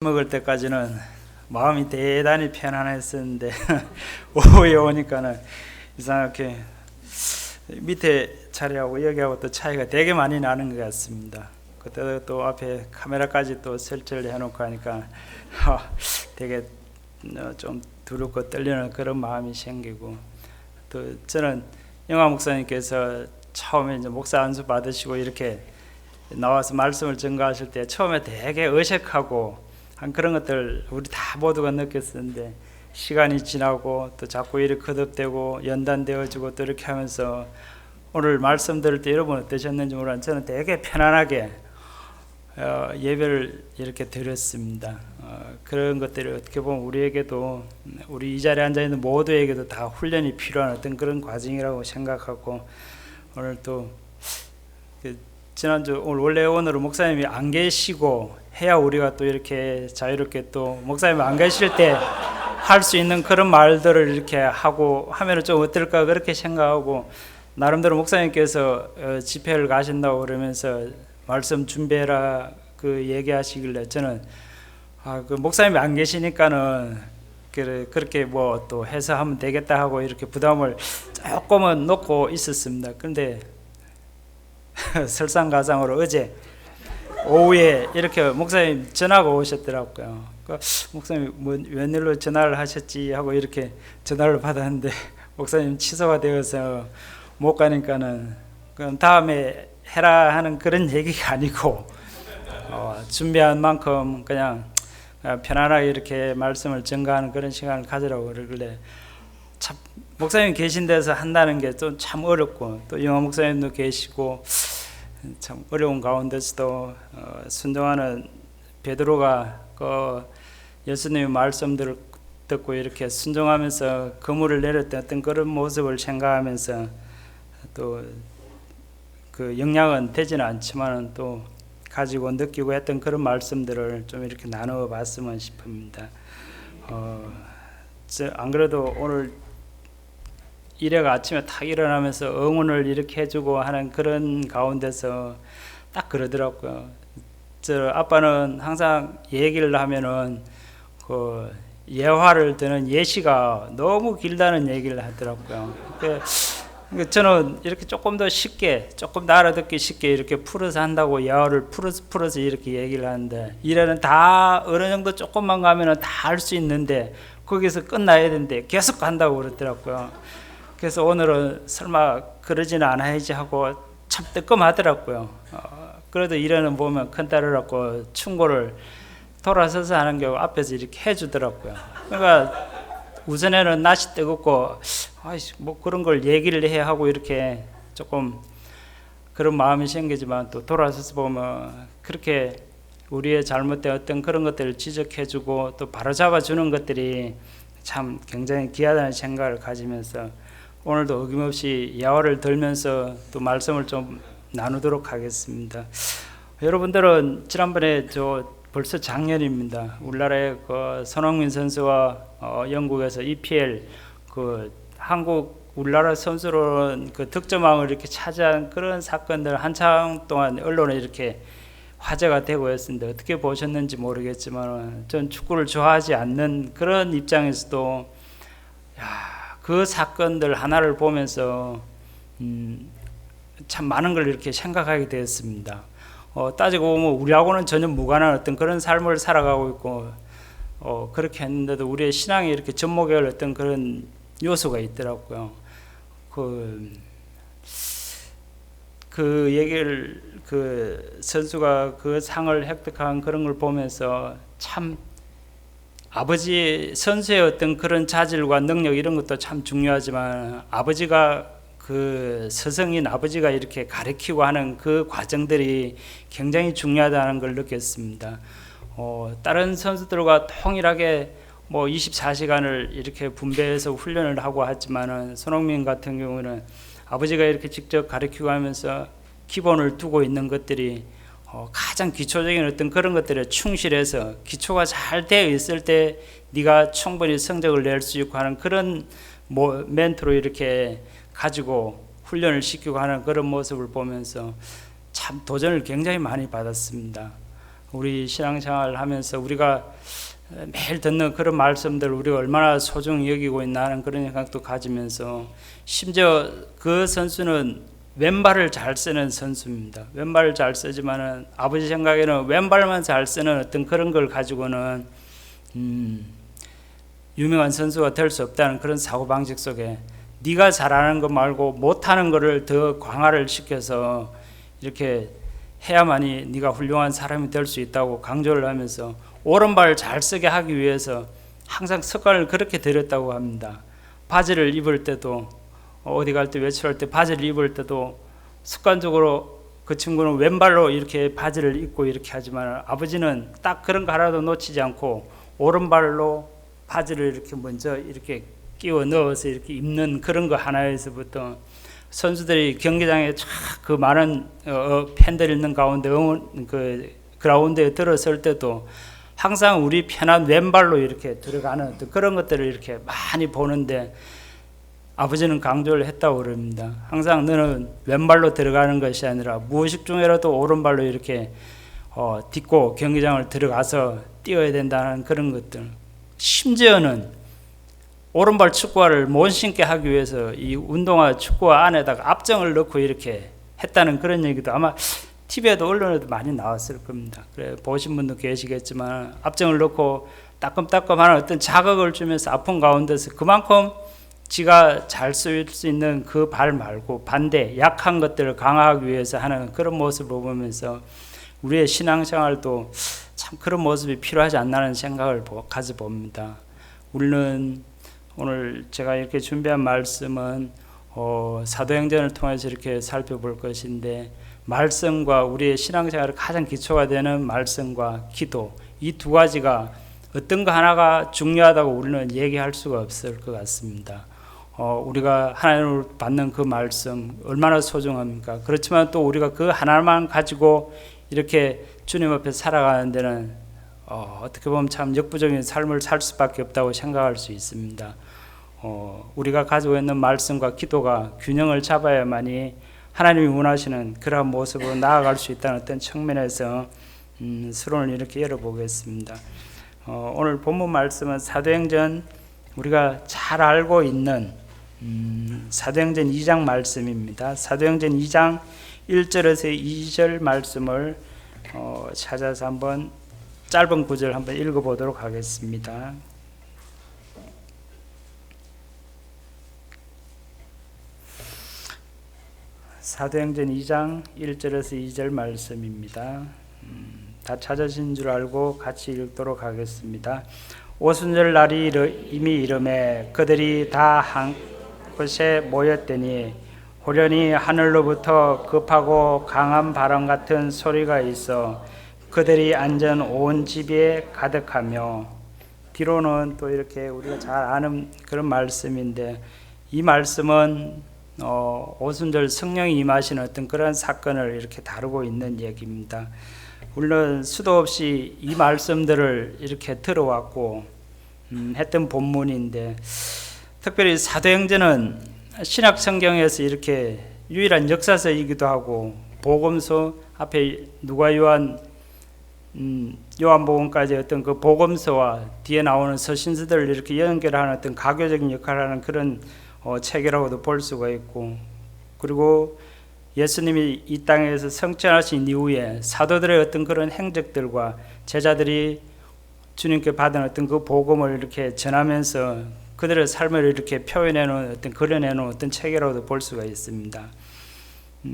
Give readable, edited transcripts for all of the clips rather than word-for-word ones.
먹을 때까지는 마음이 대단히 편안했었는데 오후에 오니까는 이상하게 밑에 자리하고 여기하고 또 차이가 되게 많이 나는 것 같습니다. 그때도 또 앞에 카메라까지 또 설치를 해놓고 하니까 되게 좀 두렵고 떨리는 그런 마음이 생기고, 또 저는 영화 목사님께서 처음에 이제 목사 안수 받으시고 이렇게 나와서 말씀을 전가하실 때 처음에 되게 어색하고 한 그런 것들 우리 다 모두가 느꼈었는데, 시간이 지나고 또 자꾸 이렇게 거듭되고 연단되어지고 또 이렇게 하면서 오늘 말씀 들을 때 여러분 어떠셨는지 모르겠는데 저는 되게 편안하게 예배를 이렇게 드렸습니다. 그런 것들이 어떻게 보면 우리에게도, 우리 이 자리에 앉아있는 모두에게도 다 훈련이 필요한 어떤 그런 과정이라고 생각하고, 오늘 또 지난주 오늘은 목사님이 안 계시고 해야 우리가 또 이렇게 자유롭게 또 목사님이 안 계실 때 할 수 있는 그런 말들을 이렇게 하고 하면은 좀 어떨까 그렇게 생각하고, 나름대로 목사님께서 집회를 가신다고 그러면서 말씀 준비해라 그 얘기하시길래 저는 그 목사님이 안 계시니까는 그렇게 뭐 또 해서 하면 되겠다 하고 이렇게 부담을 조금은 놓고 있었습니다. 그런데 설상가상으로 어제 오후에 이렇게 목사님 전화가 오셨더라고요. 목사님 웬일로 전화를 하셨지 하고 이렇게 전화를 받았는데 목사님 취소가 되어서 못 가니까는 그럼 다음에 해라 하는 그런 얘기가 아니고 준비한 만큼 그냥 편안하게 이렇게 말씀을 전가하는 그런 시간을 가지라고 그러길래, 참 목사님 계신 데서 한다는 게 좀 참 어렵고, 또 영화 목사님도 계시고 참 어려운 가운데서도 순종하는 베드로가 예수님의 말씀들을 듣고 이렇게 순종하면서 그물을 내렸던 어떤 그런 모습을 생각하면서, 또 그 영향은 되지는 않지만 또 가지고 느끼고 했던 그런 말씀들을 좀 이렇게 나누어 봤으면 싶습니다. 안 그래도 오늘 이래가 아침에 탁 일어나면서 응원을 이렇게 해주고 하는 그런 가운데서 딱 그러더라고요. 저 아빠는 항상 얘기를 하면은 그 예화를 드는 예시가 너무 길다는 얘기를 하더라고요. 저는 이렇게 조금 더 쉽게, 조금 더 알아듣기 쉽게 이렇게 풀어서 한다고 예화를 풀어서 이렇게 얘기를 하는데, 이래는 다 어느 정도 조금만 가면은 다 할 수 있는데 거기서 끝나야 되는데 계속 간다고 그러더라고요. 그래서 오늘은 설마 그러지는 않아야지 하고 참 뜨끔하더라고요. 그래도 이래는 보면 큰딸이라고 충고를 돌아서서 하는 경우 앞에서 이렇게 해주더라고요. 그러니까 우선에는 낯이 뜨겁고 뭐 그런 걸 얘기를 해야 하고 이렇게 조금 그런 마음이 생기지만, 또 돌아서서 보면 그렇게 우리의 잘못된 어떤 그런 것들을 지적해주고 또 바로잡아주는 것들이 참 굉장히 귀하다는 생각을 가지면서 오늘도 어김없이 예화를 들면서 또 말씀을 좀 나누도록 하겠습니다. 여러분들은 지난번에 벌써 작년입니다. 우리나라의 그 손흥민 선수와 영국에서 EPL 한국 우리나라 선수로는 그 득점왕을 이렇게 차지한 그런 사건들 한참 동안 언론에 이렇게 화제가 되고 있었는데, 어떻게 보셨는지 모르겠지만 전 축구를 좋아하지 않는 그런 입장에서도 그 사건들 하나를 보면서 참 많은 걸 이렇게 생각하게 되었습니다. 따지고 보면 우리하고는 전혀 무관한 어떤 그런 삶을 살아가고 있고, 그렇게 했는데도 우리의 신앙에 이렇게 접목할 어떤 그런 요소가 있더라고요. 그 얘기를 선수가 그 상을 획득한 그런 걸 보면서 참 아버지 선수의 어떤 그런 자질과 능력 이런 것도 참 중요하지만, 아버지가 그 스승인 아버지가 이렇게 가르치고 하는 그 과정들이 굉장히 중요하다는 걸 느꼈습니다. 다른 선수들과 통일하게 뭐 24시간을 이렇게 분배해서 훈련을 하고 하지만은 손흥민 같은 경우는 아버지가 이렇게 직접 가르치고 하면서 기본을 두고 있는 것들이 가장 기초적인 어떤 그런 것들에 충실해서 기초가 잘 되어 있을 때 네가 충분히 성적을 낼 수 있고 하는 그런 멘토로 이렇게 가지고 훈련을 시키고 하는 그런 모습을 보면서 참 도전을 굉장히 많이 받았습니다. 우리 신앙생활 하면서 우리가 매일 듣는 그런 말씀들 우리가 얼마나 소중히 여기고 있나 하는 그런 생각도 가지면서, 심지어 그 선수는 왼발을 잘 쓰는 선수입니다. 왼발을 잘 쓰지만은 아버지 생각에는 왼발만 잘 쓰는 어떤 그런 걸 가지고는 유명한 선수가 될 수 없다는 그런 사고방식 속에 네가 잘하는 거 말고 못하는 거를 더 강화를 시켜서 이렇게 해야만이 네가 훌륭한 사람이 될 수 있다고 강조를 하면서 오른발 잘 쓰게 하기 위해서 항상 습관을 그렇게 들였다고 합니다. 바지를 입을 때도, 어디 갈 때 외출할 때 바지를 입을 때도 습관적으로 그 친구는 왼발로 이렇게 바지를 입고 이렇게 하지만, 아버지는 딱 그런 거 하나도 놓치지 않고 오른발로 바지를 이렇게 먼저 이렇게 끼워 넣어서 이렇게 입는 그런 거 하나에서부터 선수들이 경기장에 그 많은 팬들 있는 가운데 그 그라운드에 들어설 때도 항상 우리 편한 왼발로 이렇게 들어가는 그런 것들을 이렇게 많이 보는데, 아버지는 강조를 했다고 그럽니다. 항상 너는 왼발로 들어가는 것이 아니라 무의식 중에라도 오른발로 이렇게 딛고 경기장을 들어가서 뛰어야 된다는 그런 것들. 심지어는 오른발 축구화를 못 신게 하기 위해서 이 운동화 축구화 안에다가 압정을 넣고 이렇게 했다는 그런 얘기도 아마 TV에도 언론에도 많이 나왔을 겁니다. 그래 보신 분도 계시겠지만, 압정을 넣고 따끔따끔하는 어떤 자극을 주면서 아픈 가운데서 그만큼 지가 잘 쓸 수 있는 그 발 말고 반대 약한 것들을 강화하기 위해서 하는 그런 모습을 보면서 우리의 신앙생활도 참 그런 모습이 필요하지 않나는 생각을 가져봅니다. 우리는 오늘 제가 이렇게 준비한 말씀은 사도행전을 통해서 이렇게 살펴볼 것인데, 말씀과 우리의 신앙생활의 가장 기초가 되는 말씀과 기도, 이 두 가지가 어떤 거 하나가 중요하다고 우리는 얘기할 수가 없을 것 같습니다. 우리가 하나님을 받는 그 말씀 얼마나 소중합니까? 그렇지만 또 우리가 그 하나만 가지고 이렇게 주님 앞에 살아가는 데는 어떻게 보면 참 역부족인 삶을 살 수밖에 없다고 생각할 수 있습니다. 우리가 가지고 있는 말씀과 기도가 균형을 잡아야만이 하나님이 원하시는 그러한 모습으로 나아갈 수 있다는 어떤 측면에서 서론을 이렇게 열어보겠습니다. 오늘 본문 말씀은 사도행전, 우리가 잘 알고 있는 사도행전 2장 말씀입니다. 사도행전 2장 1절에서 2절 말씀을 찾아서 한번 짧은 구절 한번 읽어보도록 하겠습니다. 사도행전 2장 1절에서 2절 말씀입니다. 다 찾으신 줄 알고 같이 읽도록 하겠습니다. 오순절 날이 이미 이름에 그들이 다 한 곳에 모였더니 호련히 하늘로부터 급하고 강한 바람 같은 소리가 있어 그들이 앉은 온 집에 가득하며, 뒤로는 또 이렇게 우리가 잘 아는 그런 말씀인데, 이 말씀은 오순절 성령이 임하시는 어떤 그런 사건을 이렇게 다루고 있는 얘기입니다. 물론 수도 없이 이 말씀들을 이렇게 들어왔고 했던 본문인데, 특별히 사도행전은 신약 성경에서 이렇게 유일한 역사서이기도 하고, 복음서 앞에 누가 요한복음까지 어떤 그 복음서와 뒤에 나오는 서신서들을 이렇게 연결하는 어떤 가교적인 역할을 하는 그런 책이라고도 볼 수가 있고, 그리고 예수님이 이 땅에서 성천하신 이후에 사도들의 어떤 그런 행적들과 제자들이 주님께 받은 어떤 그 복음을 이렇게 전하면서 그들의 삶을 이렇게 표현해놓은 어떤 그려내놓은 어떤 책이라고도 볼 수가 있습니다.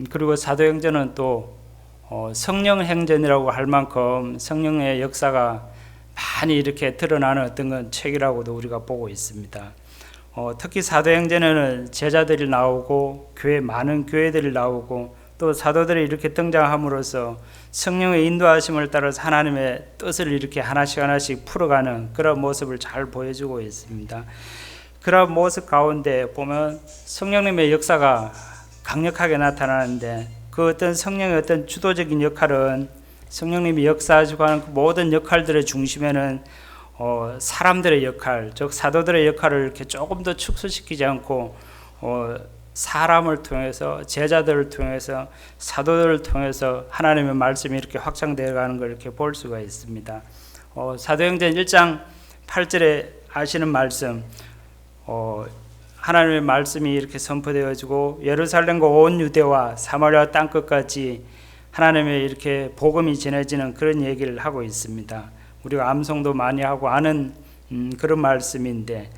그리고 사도행전은 또 성령 행전이라고 할 만큼 성령의 역사가 많이 이렇게 드러나는 어떤 건 책이라고도 우리가 보고 있습니다. 특히 사도행전에는 제자들이 나오고 많은 교회들이 나오고 또 사도들이 이렇게 등장함으로써 성령의 인도하심을 따라서 하나님의 뜻을 이렇게 하나씩 풀어가는 그런 모습을 잘 보여주고 있습니다. 그런 모습 가운데 보면 성령님의 역사가 강력하게 나타나는데, 그 어떤 성령의 어떤 주도적인 역할은 성령님이 역사하시고 하는 그 모든 역할들의 중심에는 사람들의 역할, 즉 사도들의 역할을 이렇게 조금 더 축소시키지 않고 사람을 통해서, 제자들을 통해서, 사도들을 통해서 하나님의 말씀이 이렇게 확장되어 가는 걸 이렇게 볼 수가 있습니다. 사도행전 1장 8절에 아시는 말씀, 하나님의 말씀이 이렇게 선포되어지고 예루살렘과 온 유대와 사마리아 땅끝까지 하나님의 이렇게 복음이 전해지는 그런 얘기를 하고 있습니다. 우리가 암송도 많이 하고 아는 그런 말씀인데,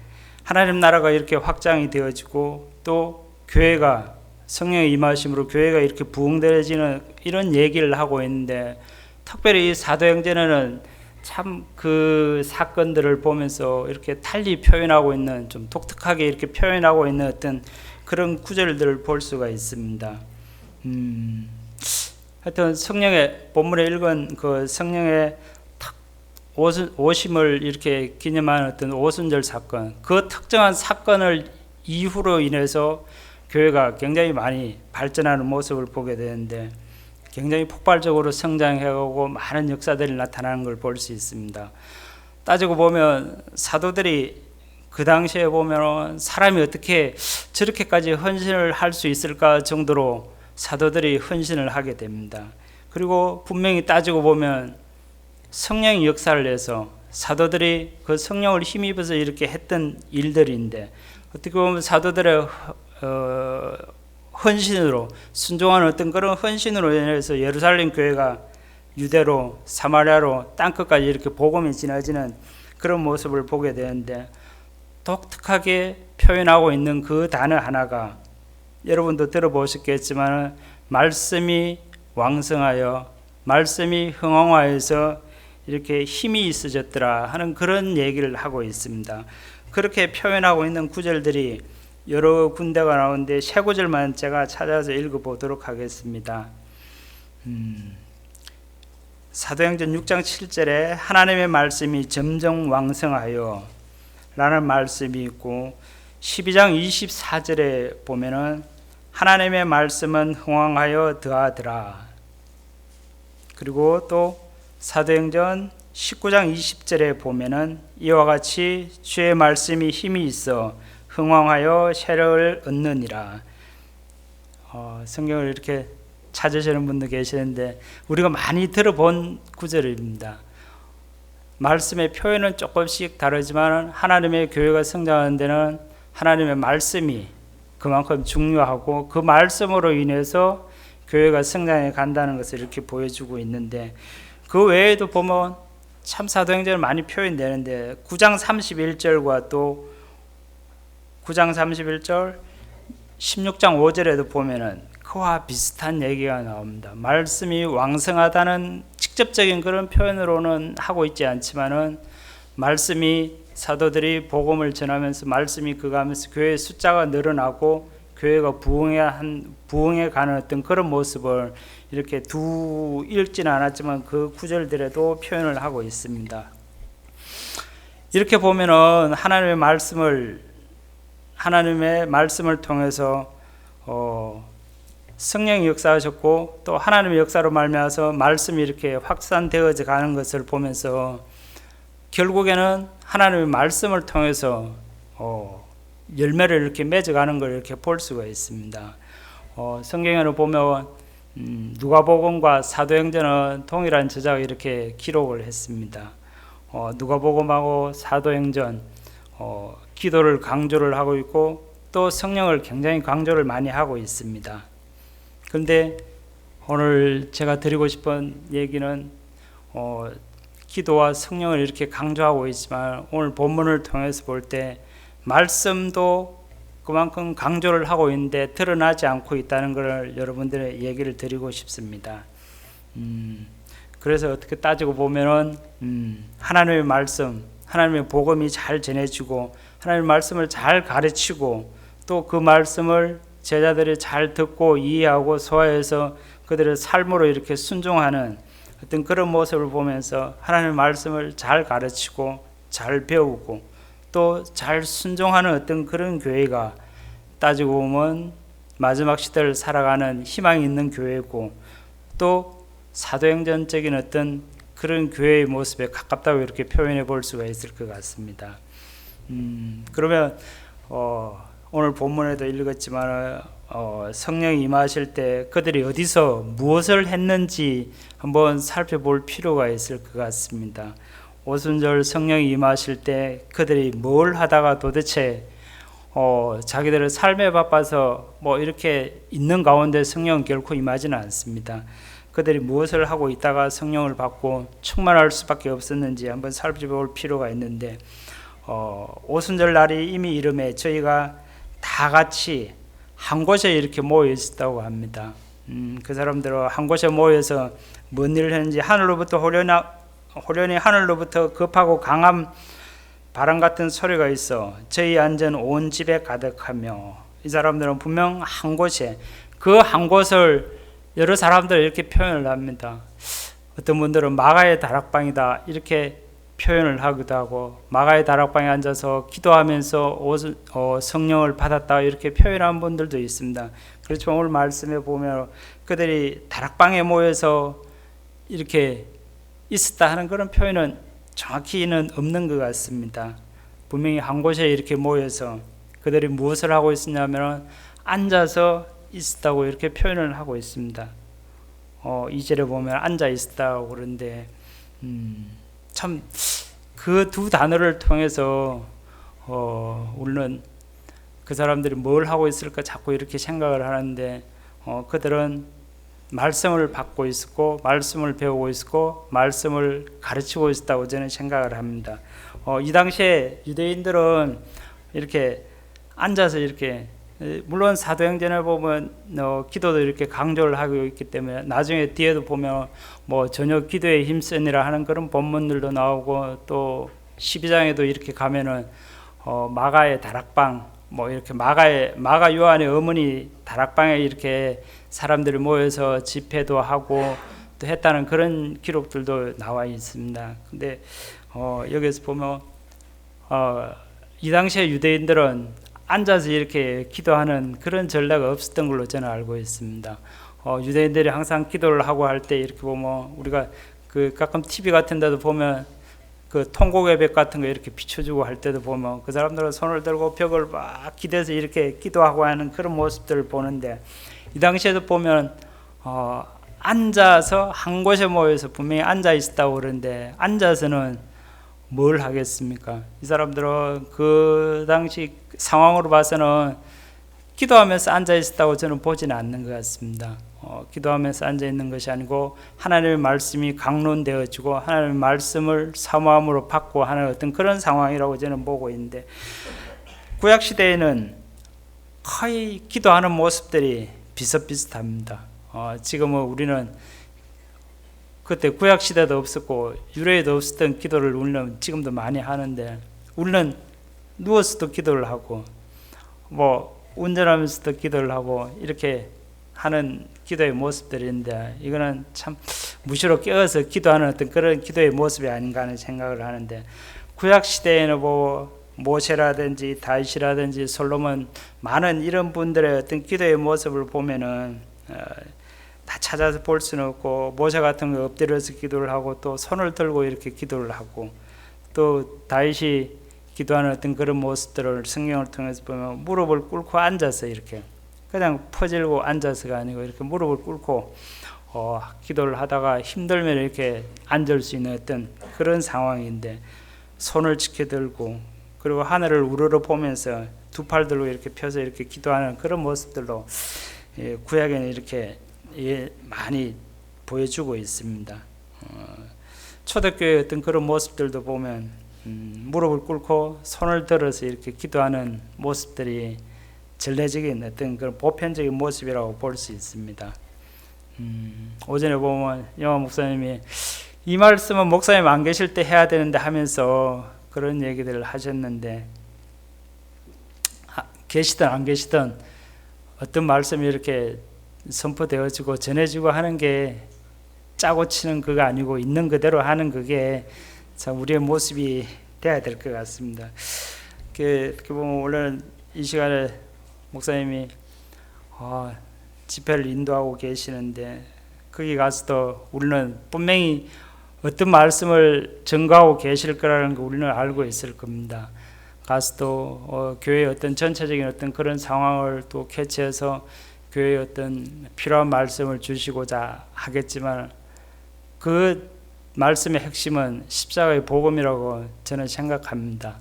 하나님 나라가 이렇게 확장이 되어지고 또 교회가 성령의 임하심으로 교회가 이렇게 부흥되어지는 이런 얘기를 하고 있는데, 특별히 이 사도행전에는 참 그 사건들을 보면서 이렇게 달리 표현하고 있는, 좀 독특하게 이렇게 표현하고 있는 어떤 그런 구절들을 볼 수가 있습니다. 하여튼 성령의 본문에 읽은 그 성령의 오심을 이렇게 기념하는 어떤 오순절 사건, 그 특정한 사건을 이후로 인해서 교회가 굉장히 많이 발전하는 모습을 보게 되는데, 굉장히 폭발적으로 성장해가고 많은 역사들이 나타나는 걸 볼 수 있습니다. 따지고 보면 사도들이 그 당시에 보면 사람이 어떻게 저렇게까지 헌신을 할 수 있을까 정도로 사도들이 헌신을 하게 됩니다. 그리고 분명히 따지고 보면 성령의 역사를 해서 사도들이 그 성령을 힘입어서 이렇게 했던 일들인데, 어떻게 보면 사도들의 헌신으로, 순종하는 어떤 그런 헌신으로 인해서 예루살렘 교회가 유대로 사마리아로 땅끝까지 이렇게 복음이 전해지는 그런 모습을 보게 되는데, 독특하게 표현하고 있는 그 단어 하나가 여러분도 들어보셨겠지만 말씀이 왕성하여 말씀이 흥왕하여서 이렇게 힘이 있어졌더라 하는 그런 얘기를 하고 있습니다. 그렇게 표현하고 있는 구절들이 여러 군데가 나오는데 세 구절만 제가 찾아서 읽어보도록 하겠습니다. 사도행전 6장 7절에 하나님의 말씀이 점점 왕성하여 라는 말씀이 있고, 12장 24절에 보면은 하나님의 말씀은 흥왕하여 더하더라. 그리고 또 사도행전 19장 20절에 보면은 이와 같이 주의 말씀이 힘이 있어 흥왕하여 세력을 얻느니라. 성경을 이렇게 찾으시는 분도 계시는데 우리가 많이 들어본 구절입니다. 말씀의 표현은 조금씩 다르지만 하나님의 교회가 성장하는 데는 하나님의 말씀이 그만큼 중요하고 그 말씀으로 인해서 교회가 성장해 간다는 것을 이렇게 보여주고 있는데, 그 외에도 보면 참 사도행전을 많이 표현되는데 9장 31절과 또 9장 31절 16장 5절에도 보면은 그와 비슷한 얘기가 나옵니다. 말씀이 왕성하다는 직접적인 그런 표현으로는 하고 있지 않지만은 말씀이 사도들이 복음을 전하면서 말씀이 그가면서 교회의 숫자가 늘어나고 교회가 부흥해 가는 어떤 그런 모습을 이렇게 읽지는 않았지만 그 구절들에도 표현을 하고 있습니다. 이렇게 보면은 하나님의 말씀을 통해서 성령이 역사하셨고 또 하나님의 역사로 말미암아서 말씀이 이렇게 확산되어져 가는 것을 보면서 결국에는 하나님의 말씀을 통해서 열매를 이렇게 맺어가는 걸 이렇게 볼 수가 있습니다. 성경에는 보면 누가복음과 사도행전은 동일한 저자가 이렇게 기록을 했습니다. 누가복음하고 사도행전 기도를 강조를 하고 있고 또 성령을 굉장히 강조를 많이 하고 있습니다. 그런데 오늘 제가 드리고 싶은 얘기는 기도와 성령을 이렇게 강조하고 있지만 오늘 본문을 통해서 볼 때 말씀도 그만큼 강조를 하고 있는데 드러나지 않고 있다는 것을 여러분들의 얘기를 드리고 싶습니다. 그래서 어떻게 따지고 보면은 하나님의 말씀, 하나님의 복음이 잘 전해지고 하나님의 말씀을 잘 가르치고 또 그 말씀을 제자들이 잘 듣고 이해하고 소화해서 그들의 삶으로 이렇게 순종하는 어떤 그런 모습을 보면서 하나님의 말씀을 잘 가르치고 잘 배우고 또 잘 순종하는 어떤 그런 교회가 따지고 보면 마지막 시대를 살아가는 희망이 있는 교회고 또 사도행전적인 어떤 그런 교회의 모습에 가깝다고 이렇게 표현해 볼 수가 있을 것 같습니다. 그러면 오늘 본문에도 읽었지만 성령이 임하실 때 그들이 어디서 무엇을 했는지 한번 살펴볼 필요가 있을 것 같습니다. 오순절 성령이 임하실 때 그들이 뭘 하다가 도대체 자기들의 삶에 바빠서 뭐 이렇게 있는 가운데 성령은 결코 임하지는 않습니다. 그들이 무엇을 하고 있다가 성령을 받고 충만할 수밖에 없었는지 한번 살펴볼 필요가 있는데, 오순절 날이 이미 이름에 저희가 다 같이 한 곳에 이렇게 모여 있었다고 합니다. 그 사람들은 한 곳에 모여서 뭔 일을 했는지, 하늘로부터 호련히 하늘로부터 급하고 강한 바람 같은 소리가 있어 저희 앉은 온 집에 가득하며, 이 사람들은 분명 한 곳에, 그 한 곳을 여러 사람들 이렇게 표현을 합니다. 어떤 분들은 마가의 다락방이다 이렇게 표현을 하기도 하고, 마가의 다락방에 앉아서 기도하면서 성령을 받았다 이렇게 표현한 분들도 있습니다. 그렇지만 오늘 말씀에 보면 그들이 다락방에 모여서 이렇게 있었다 하는 그런 표현은 정확히는 없는 것 같습니다. 분명히 한 곳에 이렇게 모여서 그들이 무엇을 하고 있었냐면 앉아서 있었다고 이렇게 표현을 하고 있습니다. 2절에 보면 앉아 있었다고 그러는데, 참 그 두 단어를 통해서 우리는 그 사람들이 뭘 하고 있을까 자꾸 이렇게 생각을 하는데, 그들은 말씀을 받고 있었고 말씀을 배우고 있었고 말씀을 가르치고 있었다고 저는 생각을 합니다. 이 당시에 유대인들은 이렇게 앉아서 이렇게, 물론 사도행전을 보면 기도도 이렇게 강조를 하고 있기 때문에 나중에 뒤에도 보면 뭐 저녁 기도에 힘쓰니라 하는 그런 본문들도 나오고, 또 12장에도 이렇게 가면은 마가의 다락방, 뭐 이렇게 마가 요한의 어머니 다락방에 이렇게 사람들이 모여서 집회도 하고 또 했다는 그런 기록들도 나와 있습니다. 근데 여기서 보면 이 당시에 유대인들은 앉아서 이렇게 기도하는 그런 전례가 없었던 걸로 저는 알고 있습니다. 유대인들이 항상 기도를 하고 할 때 이렇게 보면, 우리가 그 가끔 TV 같은 데도 보면 그 통곡의 벽 같은 거 이렇게 비춰주고 할 때도 보면 그 사람들은 손을 들고 벽을 막 기대서 이렇게 기도하고 하는 그런 모습들을 보는데, 이 당시에도 보면 앉아서 한 곳에 모여서 분명히 앉아 있었다고 그러는데, 앉아서는 뭘 하겠습니까? 이 사람들은 그 당시 상황으로 봐서는 기도하면서 앉아 있었다고 저는 보지는 않는 것 같습니다. 기도하면서 앉아 있는 것이 아니고 하나님의 말씀이 강론되어지고 하나님의 말씀을 사모함으로 받고 하는 어떤 그런 상황이라고 저는 보고 있는데, 구약 시대에는 거의 기도하는 모습들이 비슷비슷합니다. 지금은 우리는 그때 구약 시대도 없었고 유래에도 없었던 기도를 우리는 지금도 많이 하는데, 우리는 누워서도 기도를 하고 뭐 운전하면서도 기도를 하고 이렇게 하는 기도의 모습들인데, 이거는 참 무시로 깨어서 기도하는 어떤 그런 기도의 모습이 아닌가 하는 생각을 하는데, 구약 시대에는 뭐 모세라든지 다윗이라든지 솔로몬, 많은 이런 분들의 어떤 기도의 모습을 보면은 다 찾아서 볼 수는 없고, 모세 같은 거 엎드려서 기도를 하고 또 손을 들고 이렇게 기도를 하고, 또 다윗이 기도하는 어떤 그런 모습들을 성경을 통해서 보면 무릎을 꿇고 앉아서 이렇게 그냥 퍼질고 앉아서가 아니고 이렇게 무릎을 꿇고 기도를 하다가 힘들면 이렇게 앉을 수 있는 어떤 그런 상황인데, 손을 지켜들고 그리고 하늘을 우러러 보면서 두 팔 들고 이렇게 펴서 이렇게 기도하는 그런 모습들로 구약에는 이렇게 많이 보여주고 있습니다. 초대교회의 어떤 그런 모습들도 보면 무릎을 꿇고 손을 들어서 이렇게 기도하는 모습들이 전례적인 어떤 그런 보편적인 모습이라고 볼 수 있습니다. 오전에 보면 영화 목사님이 이 말씀은 목사님 안 계실 때 해야 되는데 하면서 그런 얘기들을 하셨는데, 계시든 안 계시든 어떤 말씀이 이렇게 선포되어지고 전해지고 하는 게 짜고 치는 그거 아니고 있는 그대로 하는 그게 참 우리의 모습이 돼야 될 것 같습니다. 이렇게 보면 원래는 이 시간에 목사님이 집회를 인도하고 계시는데, 거기 가서도 우리는 분명히 어떤 말씀을 전가하고 계실 거라는 거 우리는 알고 있을 겁니다. 가서도 교회의 어떤 전체적인 어떤 그런 상황을 또 캐치해서 교회의 어떤 필요한 말씀을 주시고자 하겠지만 그 말씀의 핵심은 십자가의 복음이라고 저는 생각합니다.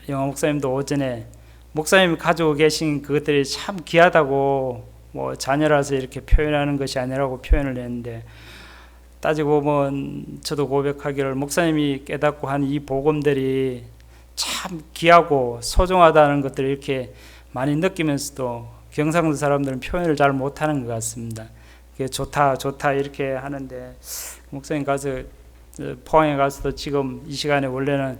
영화 목사님도 오전에 목사님이 가지고 계신 그것들이 참 귀하다고 뭐 자녀라서 이렇게 표현하는 것이 아니라고 표현을 했는데, 따지고 보면 저도 고백하기를 목사님이 깨닫고 한 이 복음들이 참 귀하고 소중하다는 것들을 이렇게 많이 느끼면서도 경상도 사람들은 표현을 잘 못하는 것 같습니다. 좋다 좋다 이렇게 하는데, 목사님 가서 포항에 가서도 지금 이 시간에 원래는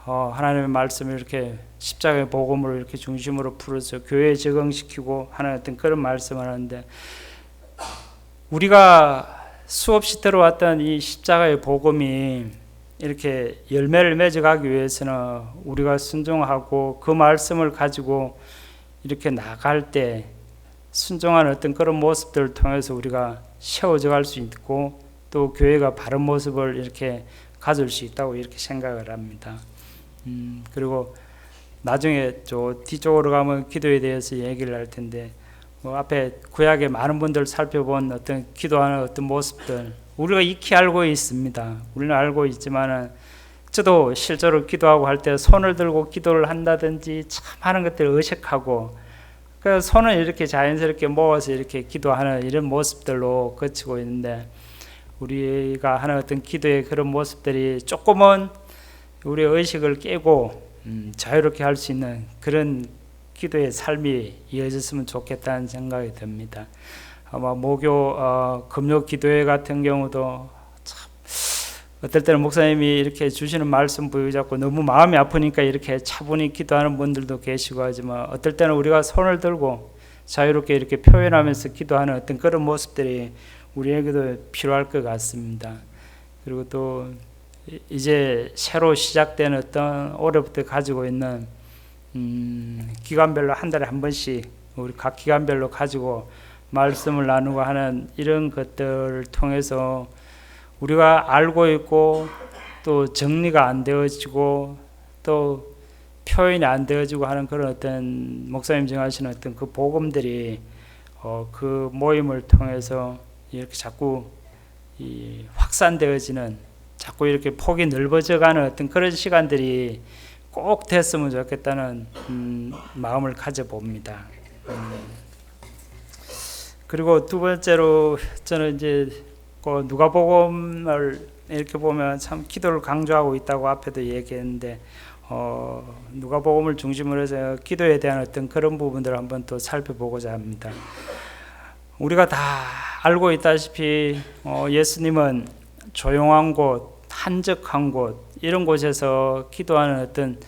하나님의 말씀을 이렇게 십자가의 복음으로 이렇게 중심으로 풀어서 교회에 적응시키고 하는 어떤 그런 말씀을 하는데, 우리가 수없이 들어왔던 이 십자가의 복음이 이렇게 열매를 맺어가기 위해서는 우리가 순종하고 그 말씀을 가지고 이렇게 나갈 때 순종하는 어떤 그런 모습들을 통해서 우리가 세워져 갈 수 있고, 또 교회가 바른 모습을 이렇게 가질 수 있다고 이렇게 생각을 합니다. 그리고 나중에 저 뒤쪽으로 가면 기도에 대해서 얘기를 할 텐데, 앞에 구약의 많은 분들 살펴본 어떤 기도하는 어떤 모습들 우리가 익히 알고 있습니다. 우리는 알고 있지만은, 저도 실제로 기도하고 할 때 손을 들고 기도를 한다든지 참 하는 것들을 의식하고, 그 손을 이렇게 자연스럽게 모아서 이렇게 기도하는 이런 모습들로 거치고 있는데, 우리가 하는 어떤 기도의 그런 모습들이 조금은 우리의 의식을 깨고 자유롭게 할 수 있는 그런 기도의 삶이 이어졌으면 좋겠다는 생각이 듭니다. 아마 모교 금요 기도회 같은 경우도 참 어떨 때는 목사님이 이렇게 주시는 말씀 붙잡고 너무 마음이 아프니까 이렇게 차분히 기도하는 분들도 계시고 하지만, 어떨 때는 우리가 손을 들고 자유롭게 이렇게 표현하면서 기도하는 어떤 그런 모습들이 우리에게도 필요할 것 같습니다. 그리고 또 이제 새로 시작된 어떤 올해부터 가지고 있는 기간별로 한 달에 한 번씩 우리 각 기간별로 가지고 말씀을 나누고 하는 이런 것들을 통해서 우리가 알고 있고 또 정리가 안 되어지고 또 표현이 안 되어지고 하는 그런 어떤 목사님 정하시는 어떤 그 복음들이 그 모임을 통해서 이렇게 자꾸 확산되어지는, 자꾸 이렇게 폭이 넓어져가는 어떤 그런 시간들이 꼭 됐으면 좋겠다는 마음을 가져봅니다. 그리고 두 번째로 저는 이제 그 누가복음을 이렇게 보면 참 기도를 강조하고 있다고 앞에도 얘기했는데, 누가복음을 중심으로 해서 기도에 대한 어떤 그런 부분들을 한번 또 살펴보고자 합니다. 우리가 다 알고 있다시피 예수님은 조용한 곳, 한적한 곳 이런 곳에서 기도하는 어떤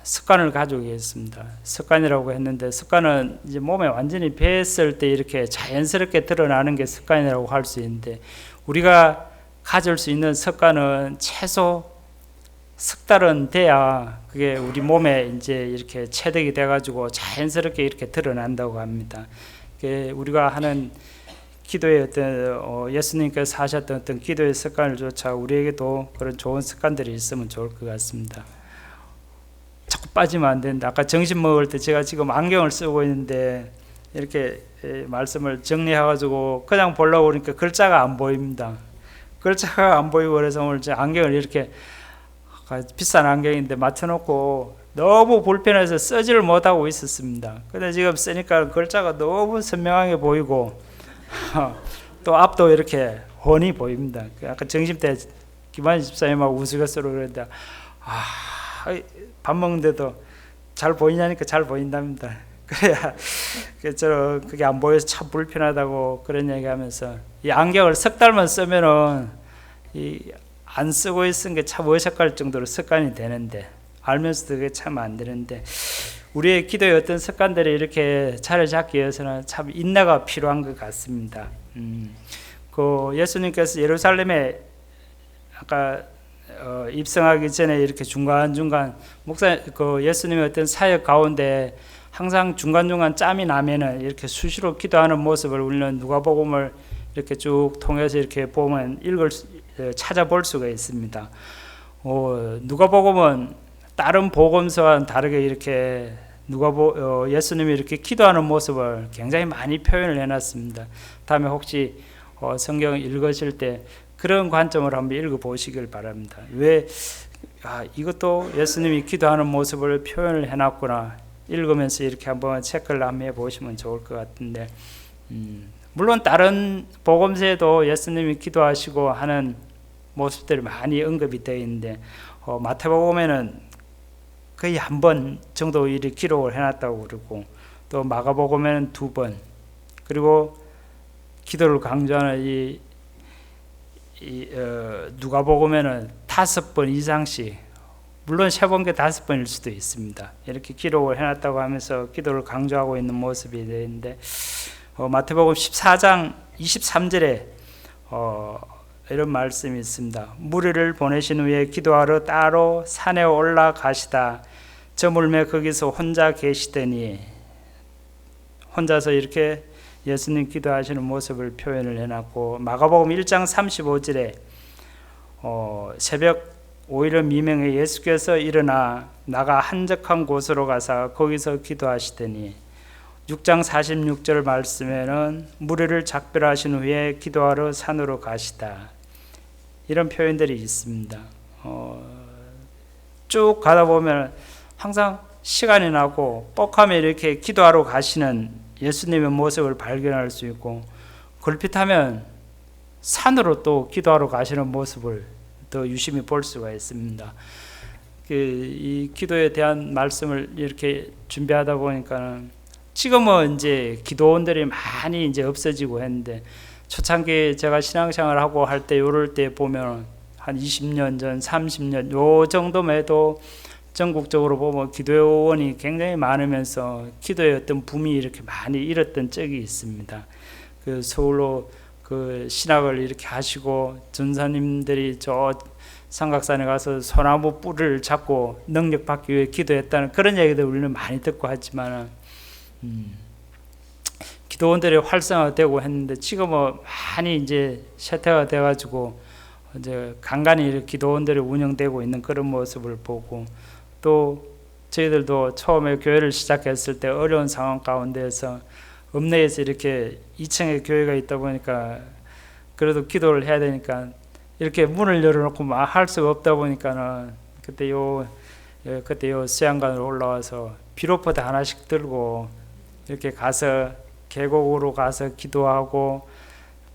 습관을 가지고 계셨습니다. 습관이라고 했는데, 습관은 이제 몸에 완전히 배했을 때 이렇게 자연스럽게 드러나는 게 습관이라고 할 수 있는데, 우리가 가질 수 있는 습관은 최소 석 달은 돼야 그게 우리 몸에 이제 이렇게 체득이 돼가지고 자연스럽게 이렇게 드러난다고 합니다. 우리가 하는 기도의 어떤 예수님께서 하셨던 어떤 기도의 습관을 조차 우리에게도 그런 좋은 습관들이 있으면 좋을 것 같습니다. 자꾸 빠지면 안 된다. 아까 점심 먹을 때 제가 지금 안경을 쓰고 있는데 이렇게 말씀을 정리해가지고 그냥 보려고 그러니까 글자가 안 보입니다. 글자가 안 보이고 그래서 오늘 제 안경을 이렇게 비싼 안경인데 맞춰놓고 너무 불편해서 쓰지를 못하고 있었습니다. 근데 지금 쓰니까 글자가 너무 선명하게 보이고 또 앞도 이렇게 훤히 보입니다. 아까 점심 때 김한희 집사님하고 우스갯소리로 그랬는데, 밥 먹는데도 잘 보이냐니까 잘 보인답니다. 그래야 그게 안 보여서 참 불편하다고 그런 얘기하면서, 이 안경을 석 달만 쓰면은 안 쓰고 있은 게 참 어색할 정도로 습관이 되는데, 알면서도 그게 참 안 되는데, 우리의 기도의 어떤 습관들이 이렇게 자리 잡기 위해서는 참 인내가 필요한 것 같습니다. 그 예수님께서 예루살렘에 아까 입성하기 전에 이렇게 중간중간 그 예수님의 어떤 사역 가운데 항상 중간중간 짬이 나면은 이렇게 수시로 기도하는 모습을 우리는 누가복음을 이렇게 쭉 통해서 이렇게 보면 찾아볼 수가 있습니다. 누가복음은 다른 복음서와는 다르게 이렇게 예수님이 이렇게 기도하는 모습을 굉장히 많이 표현을 해놨습니다. 다음에 혹시 성경 읽으실 때 그런 관점을 한번 읽어보시길 바랍니다. 왜 이것도 예수님이 기도하는 모습을 표현을 해놨구나, 읽으면서 이렇게 한번 체크를 한번 해보시면 좋을 것 같은데, 물론 다른 복음서에도 예수님이 기도하시고 하는 모습들이 많이 언급이 되어 있는데, 마태복음에는 거의 한 번 정도 이렇게 기록을 해놨다고 그러고, 또 마가복음에는 2번, 그리고 기도를 강조하는 누가복음에는 5번 이상씩, 물론 3번께 5번일 수도 있습니다. 이렇게 기록을 해놨다고 하면서 기도를 강조하고 있는 모습이 되는데, 마태복음 14장 23절에 이런 말씀이 있습니다. 무리를 보내신 후에 기도하러 따로 산에 올라가시다 저물매 거기서 혼자 계시더니, 혼자서 이렇게 예수님 기도하시는 모습을 표현을 해놨고, 마가복음 1장 35절에 새벽 5일 미명에 예수께서 일어나 나가 한적한 곳으로 가서 거기서 기도하시더니, 6장 46절 말씀에는 무리를 작별하신 후에 기도하러 산으로 가시다, 이런 표현들이 있습니다. 쭉 가다 보면 항상 시간이 나고 뻑하면 이렇게 기도하러 가시는 예수님의 모습을 발견할 수 있고, 걸핏하면 산으로 또 기도하러 가시는 모습을 더 유심히 볼 수가 있습니다. 이 기도에 대한 말씀을 이렇게 준비하다 보니까 지금은 이제 기도원들이 많이 이제 없어지고 했는데, 초창기 제가 신앙생활하고 할 때 요럴 때 보면 한 20년 전, 30년 요 정도만 해도 전국적으로 보면 기도원이 굉장히 많으면서 기도의 어떤 붐이 이렇게 많이 일었던 적이 있습니다. 그 서울로 그 신학을 이렇게 하시고 전사님들이 저 삼각산에 가서 소나무 뿔을 잡고 능력 받기 위해 기도했다는 그런 얘기들 우리는 많이 듣고 하지만, 기도원들이 활성화되고 했는데 지금은 많이 이제 쇠퇴가 돼가지고 이제 간간히 이렇게 기도원들이 운영되고 있는 그런 모습을 보고, 또 저희들도 처음에 교회를 시작했을 때 어려운 상황 가운데에서 읍내에서 이렇게 2층에 교회가 있다 보니까 그래도 기도를 해야 되니까 이렇게 문을 열어놓고 막 할 수가 없다 보니까는 그때 요 수양관으로 올라와서 비료포대 하나씩 들고 이렇게 가서 계곡으로 가서 기도하고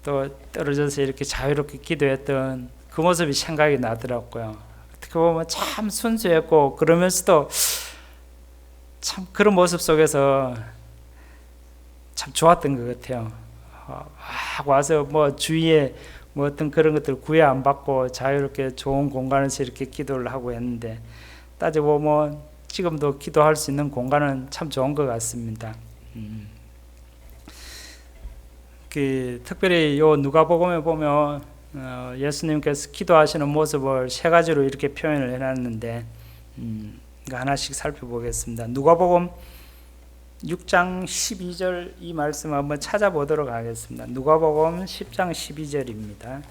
또 떨어져서 이렇게 자유롭게 기도했던 그 모습이 생각이 나더라고요. 어떻게 보면 참 순수했고, 그러면서도 참 그런 모습 속에서 참 좋았던 것 같아요. 와서 뭐 주위에 뭐 어떤 그런 것들 구애 안 받고 자유롭게 좋은 공간에서 이렇게 기도를 하고 했는데, 따져보면 지금도 기도할 수 있는 공간은 참 좋은 것 같습니다. 특별히 요 누가복음에 보면 예수님께서 기도하시는 모습을 3가지로 이렇게 표현을 해놨는데, 하나씩 살펴보겠습니다. 누가복음 6장 12절 이 말씀 한번 찾아보도록 하겠습니다. 누가복음 10장 12절입니다.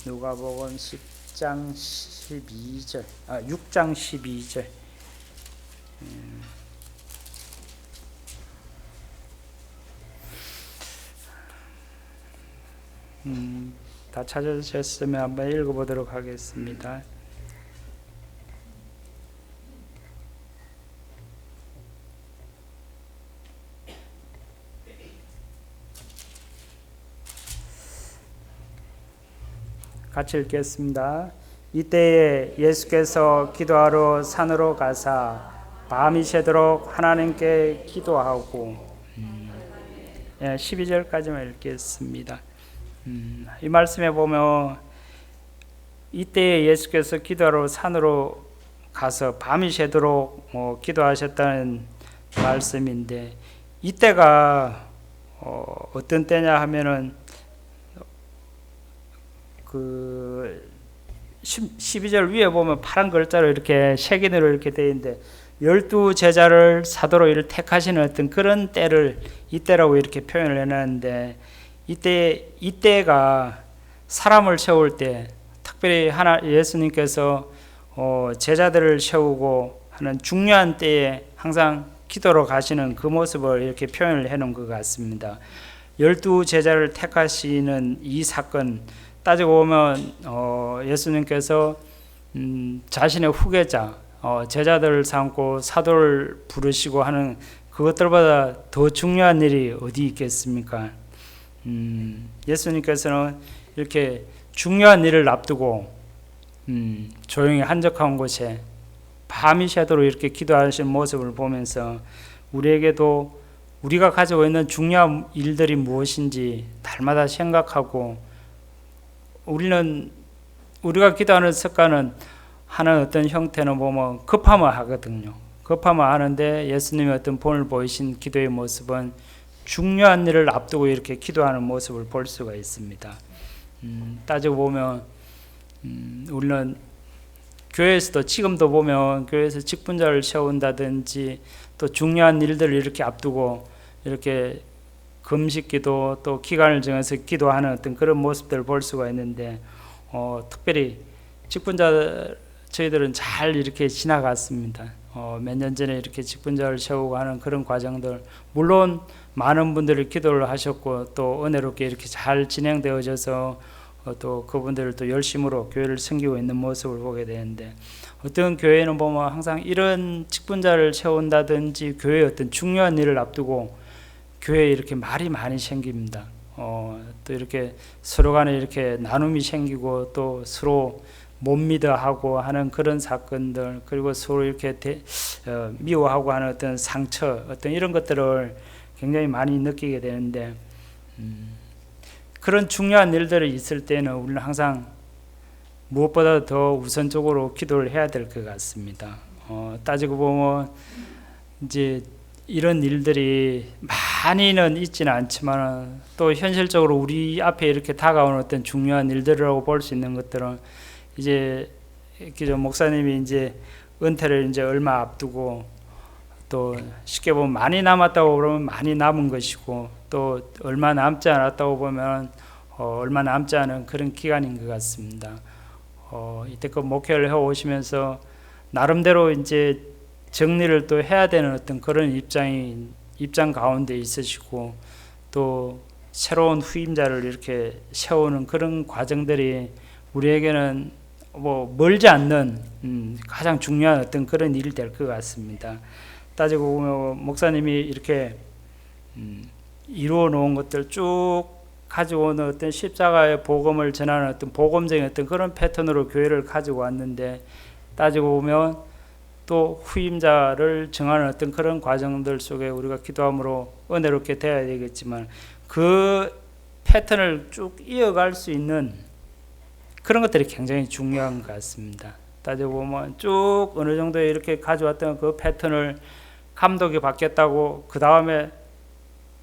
누가복음 10장 12절, 6장 12절. 다 찾으셨으면 한번 읽어보도록 하겠습니다. 같이 읽겠습니다. 이때에 예수께서 기도하러 산으로 가사 밤이 새도록 하나님께 기도하고, 12절까지만 읽겠습니다. 이 말씀에 보면 이때에 예수께서 기도하러 산으로 가서 밤이 새도록 기도하셨다는 말씀인데, 이때가 어떤 때냐 하면은 그 12절 위에 보면 파란 글자로 이렇게 색인으로 이렇게 되어 있는데, 12제자를 사도로 이를 택하시는 어떤 그런 때를 이때라고 이렇게 표현을 해놨는데, 이때가 사람을 세울 때 특별히 예수님께서 제자들을 세우고 하는 중요한 때에 항상 기도로 가시는 그 모습을 이렇게 표현을 해놓은 것 같습니다. 12 제자를 택하시는 이 사건 따지고 보면 예수님께서 자신의 후계자 제자들을 삼고 사도를 부르시고 하는 그것들보다 더 중요한 일이 어디 있겠습니까? 예수님께서는 이렇게 중요한 일을 앞두고 조용히 한적한 곳에 밤이 새도록 이렇게 기도하시는 모습을 보면서 우리에게도 우리가 가지고 있는 중요한 일들이 무엇인지 날마다 생각하고 우리가 기도하는 습관은 하는 어떤 형태는 보면 급하면 하거든요. 급하면 하는데 예수님의 어떤 본을 보이신 기도의 모습은 중요한 일을 앞두고 이렇게 기도하는 모습을 볼 수가 있습니다. 따지고 보면 우리는 교회에서도 지금도 보면 교회에서 직분자를 세운다든지 또 중요한 일들을 이렇게 앞두고 이렇게 금식기도 또 기간을 정해서 기도하는 어떤 그런 모습들을 볼 수가 있는데 특별히 직분자 저희들은 잘 이렇게 지나갔습니다. 몇 년 전에 이렇게 직분자를 세우고 하는 그런 과정들 물론 많은 분들이 기도를 하셨고 또 은혜롭게 이렇게 잘 진행되어져서 또 그분들을 또 열심으로 교회를 섬기고 있는 모습을 보게 되는데 어떤 교회는 보면 항상 이런 직분자를 세운다든지 교회의 어떤 중요한 일을 앞두고 교회에 이렇게 말이 많이 생깁니다. 또 이렇게 서로 간에 이렇게 나눔이 생기고 또 서로 못 믿어 하고 하는 그런 사건들 그리고 서로 이렇게 미워하고 하는 어떤 상처 어떤 이런 것들을 굉장히 많이 느끼게 되는데 그런 중요한 일들이 있을 때는 우리는 항상 무엇보다 더 우선적으로 기도를 해야 될 것 같습니다. 따지고 보면 이제 이런 일들이 많이는 있지는 않지만 또 현실적으로 우리 앞에 이렇게 다가오는 어떤 중요한 일들이라고 볼 수 있는 것들은 이제 목사님이 이제 은퇴를 이제 얼마 앞두고 또 쉽게 보면 많이 남았다고 그러면 많이 남은 것이고 또 얼마 남지 않았다고 보면 얼마 남지 않은 그런 기간인 것 같습니다. 이때껏 목회를 해 오시면서 나름대로 이제 정리를 또 해야 되는 어떤 그런 입장 가운데 있으시고 또 새로운 후임자를 이렇게 세우는 그런 과정들이 우리에게는 뭐 멀지 않는 가장 중요한 어떤 그런 일이 될 것 같습니다. 따지고 보면 목사님이 이렇게 이루어 놓은 것들 쭉 가지고 오는 어떤 십자가의 복음을 전하는 어떤 복음적인 어떤 그런 패턴으로 교회를 가지고 왔는데 따지고 보면 또 후임자를 정하는 어떤 그런 과정들 속에 우리가 기도함으로 은혜롭게 되어야 되겠지만 그 패턴을 쭉 이어갈 수 있는 그런 것들이 굉장히 중요한 것 같습니다. 따지고 보면 쭉 어느 정도 이렇게 가져왔던 그 패턴을 감독이 바뀌었다고 그 다음에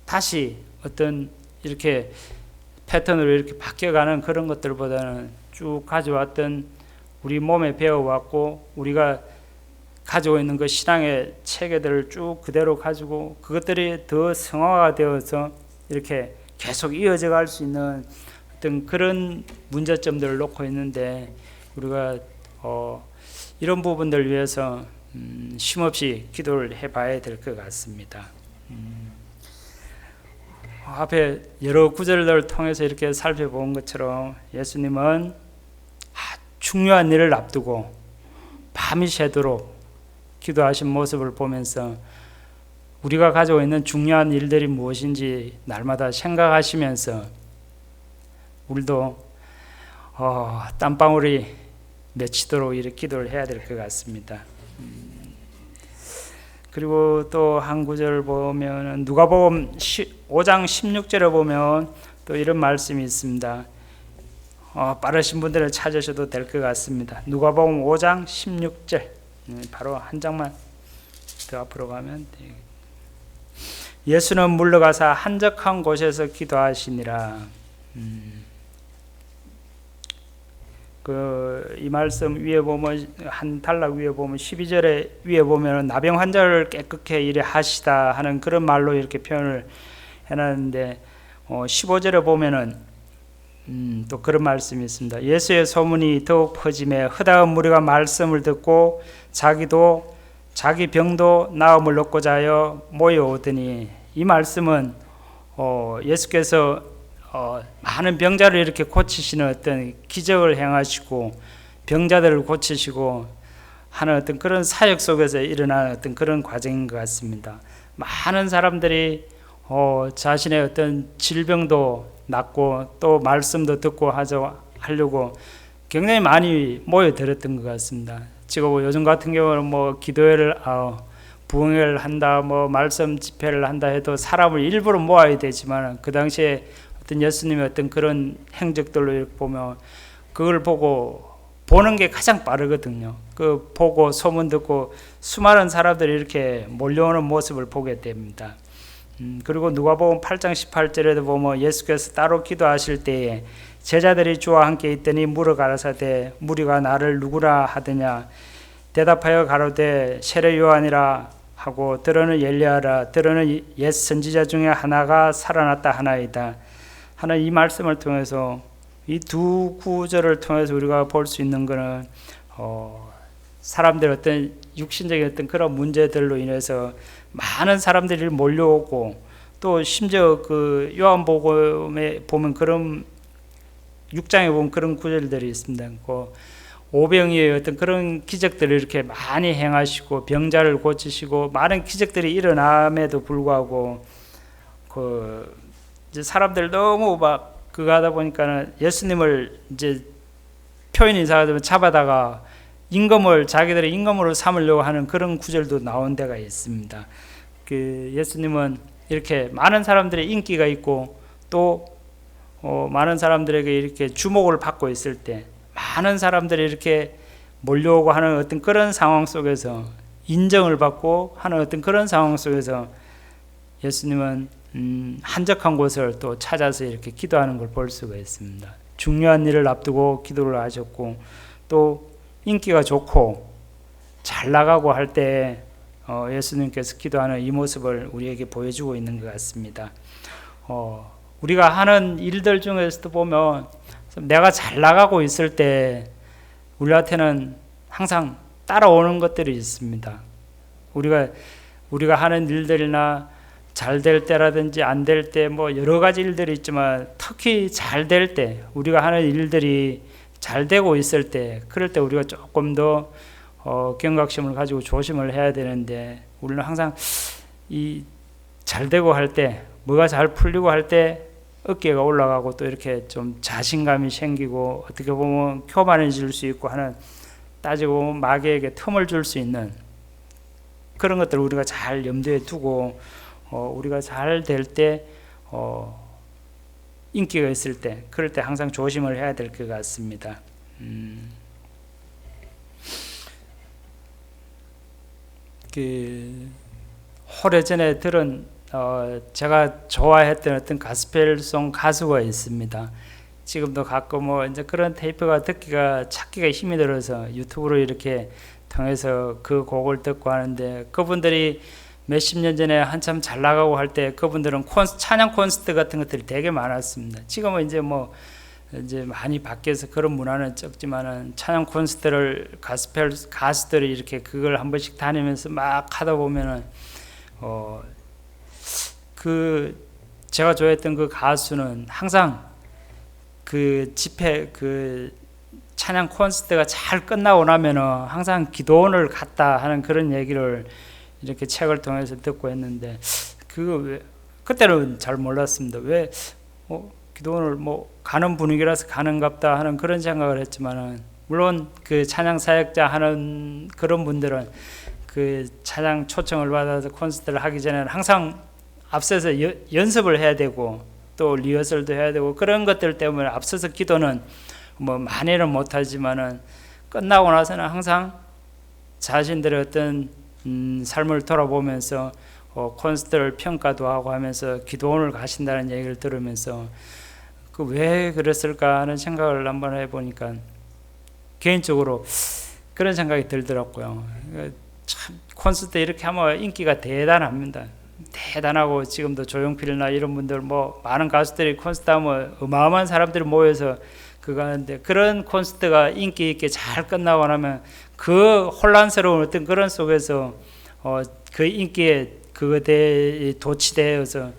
다시 어떤 이렇게 패턴으로 이렇게 바뀌어가는 그런 것들보다는 쭉 가져왔던 우리 몸에 배워왔고 우리가 가지고 있는 그 신앙의 체계들을 쭉 그대로 가지고 그것들이 더 성화가 되어서 이렇게 계속 이어져 갈 수 있는 어떤 그런 문제점들을 놓고 있는데 우리가 이런 부분들을 위해서 쉼없이 기도를 해봐야 될 것 같습니다. 앞에 여러 구절들을 통해서 이렇게 살펴본 것처럼 예수님은 중요한 일을 앞두고 밤이 새도록 기도하신 모습을 보면서 우리가 가지고 있는 중요한 일들이 무엇인지 날마다 생각하시면서 우리도 땀방울이 맺히도록 이렇게 기도를 해야 될 것 같습니다. 그리고 또 한 구절 보면 누가복음 5장 16절에 보면 또 이런 말씀이 있습니다. 빠르신 분들은 찾으셔도 될 것 같습니다. 누가복음 5장 16절 바로 한 장만 더 앞으로 가면 되겠습니다. 예수는 물러가사 한적한 곳에서 기도하시니라. 이 말씀 위에 보면 한 단락 위에 보면 12절에 위에 보면 나병 환자를 깨끗게 이래 하시다 하는 그런 말로 이렇게 표현을 해놨는데 15절에 보면은 또 그런 말씀이 있습니다. 예수의 소문이 더욱 퍼짐에 허다한 무리가 말씀을 듣고 자기도 자기 병도 나음을 얻고자 하여 모여오더니, 이 말씀은 예수께서 많은 병자를 이렇게 고치시는 어떤 기적을 행하시고 병자들을 고치시고 하는 어떤 그런 사역 속에서 일어나는 어떤 그런 과정인 것 같습니다. 많은 사람들이 자신의 어떤 질병도 낫고 또 말씀도 듣고 하려고 굉장히 많이 모여들었던 것 같습니다. 지금 요즘 같은 경우는 뭐 기도회를 부흥회를 한다, 뭐 말씀 집회를 한다 해도 사람을 일부러 모아야 되지만, 그 당시에 어떤 예수님의 어떤 그런 행적들로 이렇게 보면 그걸 보는 게 가장 빠르거든요. 그 보고 소문 듣고 수많은 사람들이 이렇게 몰려오는 모습을 보게 됩니다. 그리고 누가복음 8장 18절에도 보면 예수께서 따로 기도하실 때에 제자들이 주와 함께 있더니 물어 가라사대 무리가 나를 누구라 하더냐. 대답하여 가로되 세례 요한이라 하고 들어는 엘리야라, 들어는 옛 선지자 중에 하나가 살아났다 하나이다 하는 이 말씀을 통해서, 이 두 구절을 통해서 우리가 볼 수 있는 것은 사람들 어떤 육신적인 어떤 그런 문제들로 인해서 많은 사람들이 몰려오고, 또 심지어 그 요한복음에 보면 그런 6장에 보면 그런 구절들이 있습니다. 그 오병이의 어떤 그런 기적들을 이렇게 많이 행하시고 병자를 고치시고 많은 기적들이 일어남에도 불구하고 이제 사람들 너무 막 그거 하다 보니까는 예수님을 이제 표현인사가 잡아다가 자기들의 임금으로 삼으려고 하는 그런 구절도 나온 데가 있습니다. 그 예수님은 이렇게 많은 사람들의 인기가 있고 또 많은 사람들에게 이렇게 주목을 받고 있을 때, 많은 사람들이 이렇게 몰려오고 하는 어떤 그런 상황 속에서 인정을 받고 하는 어떤 그런 상황 속에서 예수님은 한적한 곳을 또 찾아서 이렇게 기도하는 걸 볼 수가 있습니다. 중요한 일을 앞두고 기도를 하셨고, 또 인기가 좋고 잘 나가고 할 때 예수님께서 기도하는 이 모습을 우리에게 보여주고 있는 것 같습니다. 우리가 하는 일들 중에서도 보면 내가 잘 나가고 있을 때 우리한테는 항상 따라오는 것들이 있습니다. 우리가 하는 일들이나 잘 될 때라든지 안 될 때 뭐 여러 가지 일들이 있지만, 특히 잘 될 때, 우리가 하는 일들이 잘 되고 있을 때, 그럴 때 우리가 조금 더 경각심을 가지고 조심을 해야 되는데, 우리는 항상 이 잘 되고 할 때, 뭐가 잘 풀리고 할 때 어깨가 올라가고 또 이렇게 좀 자신감이 생기고 어떻게 보면 교만해질 수 있고 하는, 따지고 보면 마귀에게 틈을 줄 수 있는 그런 것들을 우리가 잘 염두에 두고 우리가 잘 될 때, 인기가 있을 때, 그럴 때 항상 조심을 해야 될 것 같습니다. 오래전에 들은 제가 좋아했던 어떤 가스펠송 가수가 있습니다. 지금도 가끔 이제 그런 테이프가 찾기가 힘이 들어서 유튜브로 이렇게 통해서 그 곡을 듣고 하는데, 그분들이 몇십 년 전에 한참 잘 나가고 할 때 그분들은 찬양 콘서트 같은 것들이 되게 많았습니다. 지금은 이제 많이 바뀌어서 그런 문화는 적지만은, 찬양 콘서트를 가스펠 가수들이 이렇게 그걸 한 번씩 다니면서 막 하다 보면은 제가 좋아했던 그 가수는 항상 그 집회 찬양 콘서트가 잘 끝나고 나면은 항상 기도원을 갔다 하는 그런 얘기를 이렇게 책을 통해서 듣고 했는데, 그때는 잘 몰랐습니다. 왜 기도원을 가는 분위기라서 가는갑다 하는 그런 생각을 했지만은, 물론 그 찬양 사역자 하는 그런 분들은 그 찬양 초청을 받아서 콘서트를 하기 전에는 항상 앞서서 연습을 해야 되고 또 리허설도 해야 되고, 그런 것들 때문에 앞서서 기도는 많이는 못하지만은 끝나고 나서는 항상 자신들의 어떤 삶을 돌아보면서 콘서트를 평가도 하고 하면서 기도원을 가신다는 얘기를 들으면서 왜 그랬을까 하는 생각을 한번 해보니까 개인적으로 그런 생각이 들더라고요. 참 콘서트 이렇게 하면 인기가 대단합니다. 대단하고 지금도 조용필이나 이런 분들 뭐 많은 가수들이 콘서트 하면 어마어마한 사람들이 모여서 그거 하는데 그런 콘서트가 인기 있게 잘 끝나고 나면 그 혼란스러운 어떤 그런 속에서 그 인기에 그거에 도취되어서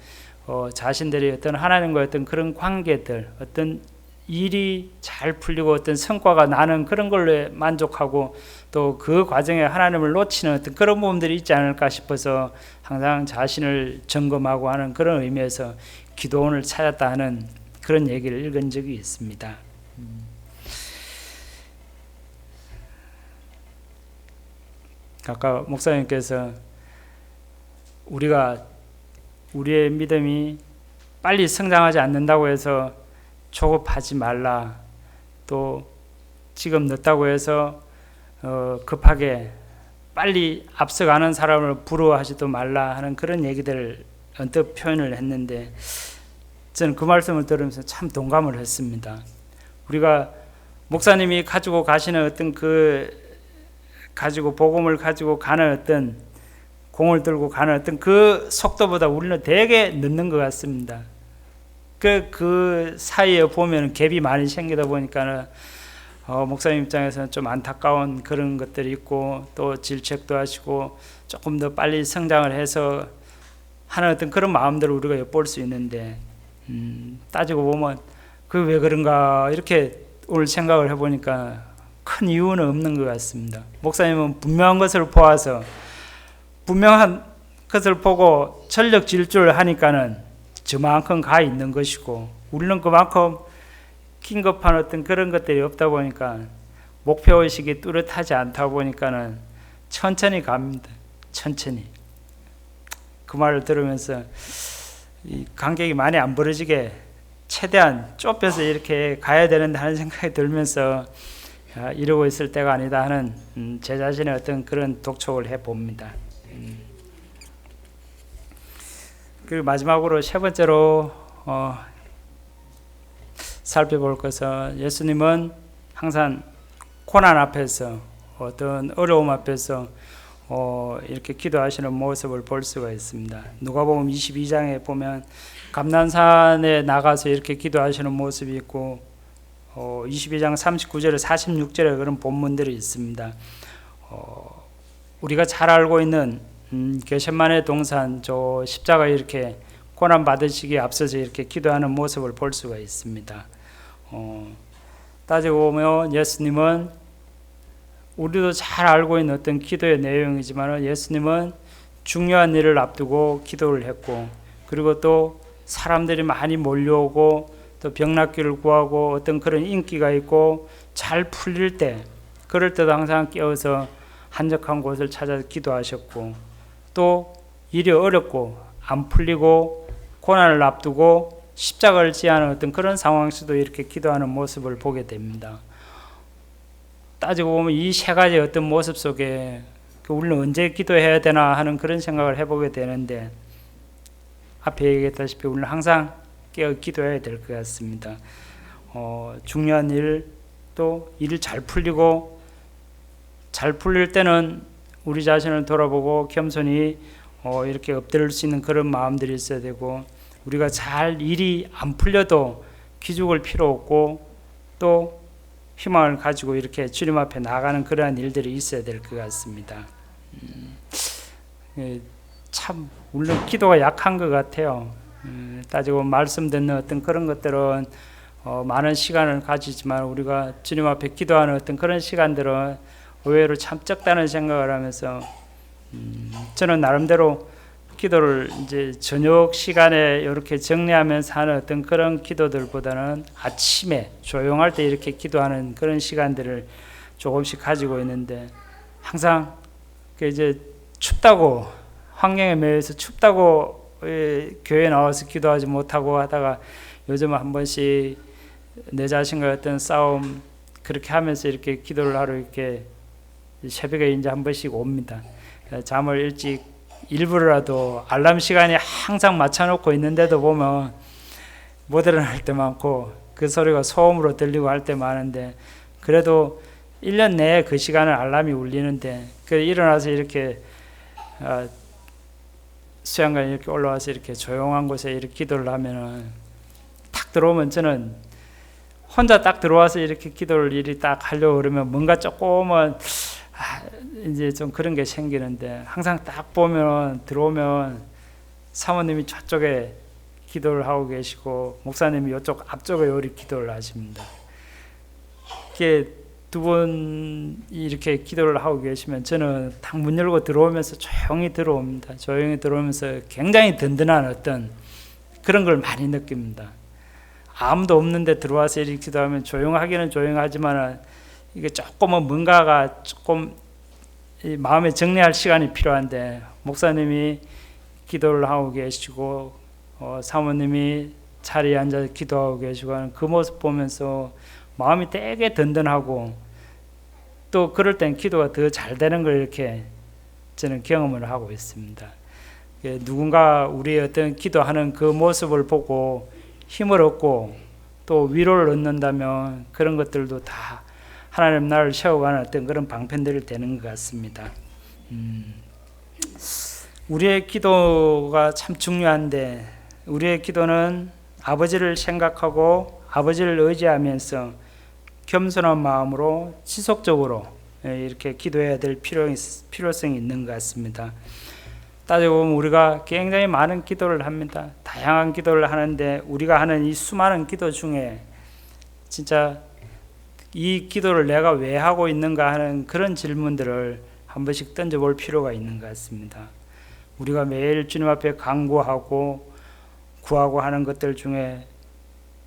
자신들이 어떤 하나님과의 어떤 그런 관계들, 어떤 일이 잘 풀리고 어떤 성과가 나는 그런 걸로 만족하고 또 그 과정에 하나님을 놓치는 어떤 그런 부분들이 있지 않을까 싶어서 항상 자신을 점검하고 하는 그런 의미에서 기도원을 찾았다 하는 그런 얘기를 읽은 적이 있습니다. 아까 목사님께서 우리의 믿음이 빨리 성장하지 않는다고 해서 조급하지 말라, 또 지금 늦다고 해서 급하게 빨리 앞서가는 사람을 부러워하지도 말라 하는 그런 얘기들을 언뜻 표현을 했는데 저는 그 말씀을 들으면서 참 동감을 했습니다. 우리가 목사님이 가지고 가시는 어떤 가지고 복음을 가지고 가는 어떤 공을 들고 가는 어떤 그 속도보다 우리는 되게 늦는 것 같습니다. 그 사이에 보면 갭이 많이 생기다 보니까는 목사님 입장에서는 좀 안타까운 그런 것들이 있고 또 질책도 하시고 조금 더 빨리 성장을 해서 하는 어떤 그런 마음들을 우리가 엿볼 수 있는데 따지고 보면 그 왜 그런가 이렇게 오늘 생각을 해보니까 큰 이유는 없는 것 같습니다. 목사님은 분명한 것을 보아서 분명한 것을 보고 전력 질주를 하니까는 저만큼 가 있는 것이고 우리는 그만큼 긴급한 어떤 그런 것들이 없다 보니까 목표의식이 뚜렷하지 않다 보니까는 천천히 갑니다. 천천히. 그 말을 들으면서 이 간격이 많이 안 벌어지게 최대한 좁혀서 이렇게 가야 되는데 하는 생각이 들면서 이러고 있을 때가 아니다 하는 제 자신의 어떤 그런 독촉을 해봅니다. 그리고 마지막으로 세 번째로 살펴볼 것은 예수님은 항상 고난 앞에서 어떤 어려움 앞에서 이렇게 기도하시는 모습을 볼 수가 있습니다. 누가복음 22장에 보면 감난산에 나가서 이렇게 기도하시는 모습이 있고 22장 39절에 46절에 그런 본문들이 있습니다. 우리가 잘 알고 있는 겟세마네 동산 저 십자가 이렇게 고난 받으시기에 앞서서 이렇게 기도하는 모습을 볼 수가 있습니다. 따지고 보면 예수님은 우리도 잘 알고 있는 어떤 기도의 내용이지만 예수님은 중요한 일을 앞두고 기도를 했고 그리고 또 사람들이 많이 몰려오고 또 병낫기를 구하고 어떤 그런 인기가 있고 잘 풀릴 때 그럴 때도 항상 깨어서 한적한 곳을 찾아 기도하셨고 또 일이 어렵고 안 풀리고 고난을 앞두고 십자가를 지하는 어떤 그런 상황에서도 이렇게 기도하는 모습을 보게 됩니다. 따지고 보면 이 세 가지 어떤 모습 속에 우리는 언제 기도해야 되나 하는 그런 생각을 해보게 되는데 앞에 얘기했다시피 우리는 항상 깨어 기도해야 될 것 같습니다. 중요한 일 또 일이 잘 풀리고 잘 풀릴 때는 우리 자신을 돌아보고 겸손히 이렇게 엎드릴 수 있는 그런 마음들이 있어야 되고 우리가 잘 일이 안 풀려도 기죽을 필요 없고 또 희망을 가지고 이렇게 주님 앞에 나가는 그러한 일들이 있어야 될 것 같습니다. 참 물론 기도가 약한 것 같아요. 따지고 말씀 듣는 어떤 그런 것들은 많은 시간을 가지지만 우리가 주님 앞에 기도하는 어떤 그런 시간들은 의외로 참 적다는 생각을 하면서 저는 나름대로 기도를 이제 저녁 시간에 이렇게 정리하면서 하는 어떤 그런 기도들보다는 아침에 조용할 때 이렇게 기도하는 그런 시간들을 조금씩 가지고 있는데 항상 이제 춥다고 환경에 매여서 춥다고 교회에 나와서 기도하지 못하고 하다가 요즘은 한 번씩 내 자신과 어떤 싸움 그렇게 하면서 이렇게 기도를 하러 이렇게 새벽에 이제 한 번씩 옵니다. 잠을 일찍 일부러라도 알람 시간이 항상 맞춰놓고 있는데도 보면 못 일어날 때 많고 그 소리가 소음으로 들리고 할 때 많은데 그래도 1년 내에 그 시간을 알람이 울리는데 일어나서 이렇게 수양관에 이렇게 올라와서 이렇게 조용한 곳에 이렇게 기도를 하면은 딱 들어오면 저는 혼자 딱 들어와서 이렇게 기도를 일이 딱 하려고 그러면 뭔가 조금은 이제 좀 그런 게 생기는데, 항상 딱 보면 들어오면 사모님이 저쪽에 기도를 하고 계시고 목사님이 이쪽 앞쪽에 요리 기도를 하십니다. 이렇게 두 분이 이렇게 기도를 하고 계시면 저는 딱 문 열고 들어오면서 조용히 들어옵니다. 조용히 들어오면서 굉장히 든든한 어떤 그런 걸 많이 느낍니다. 아무도 없는데 들어와서 이렇게 기도하면 조용하기는 조용하지만 이게 조금은 뭔가가 조금 마음에 정리할 시간이 필요한데, 목사님이 기도를 하고 계시고 사모님이 자리에 앉아서 기도하고 계시고 하는 그 모습 보면서 마음이 되게 든든하고, 또 그럴 땐 기도가 더 잘 되는 걸 이렇게 저는 경험을 하고 있습니다. 누군가 우리의 어떤 기도하는 그 모습을 보고 힘을 얻고 또 위로를 얻는다면 그런 것들도 다 하나님 나라를 세워가는 어떤 그런 방편들이 되는 것 같습니다. 우리의 기도가 참 중요한데, 우리의 기도는 아버지를 생각하고 아버지를 의지하면서 겸손한 마음으로 지속적으로 이렇게 기도해야 될 필요성이 있는 것 같습니다. 따지고 보면 우리가 굉장히 많은 기도를 합니다. 다양한 기도를 하는데 우리가 하는 이 수많은 기도 중에 진짜 이 기도를 내가 왜 하고 있는가 하는 그런 질문들을 한 번씩 던져볼 필요가 있는 것 같습니다. 우리가 매일 주님 앞에 간구하고 구하고 하는 것들 중에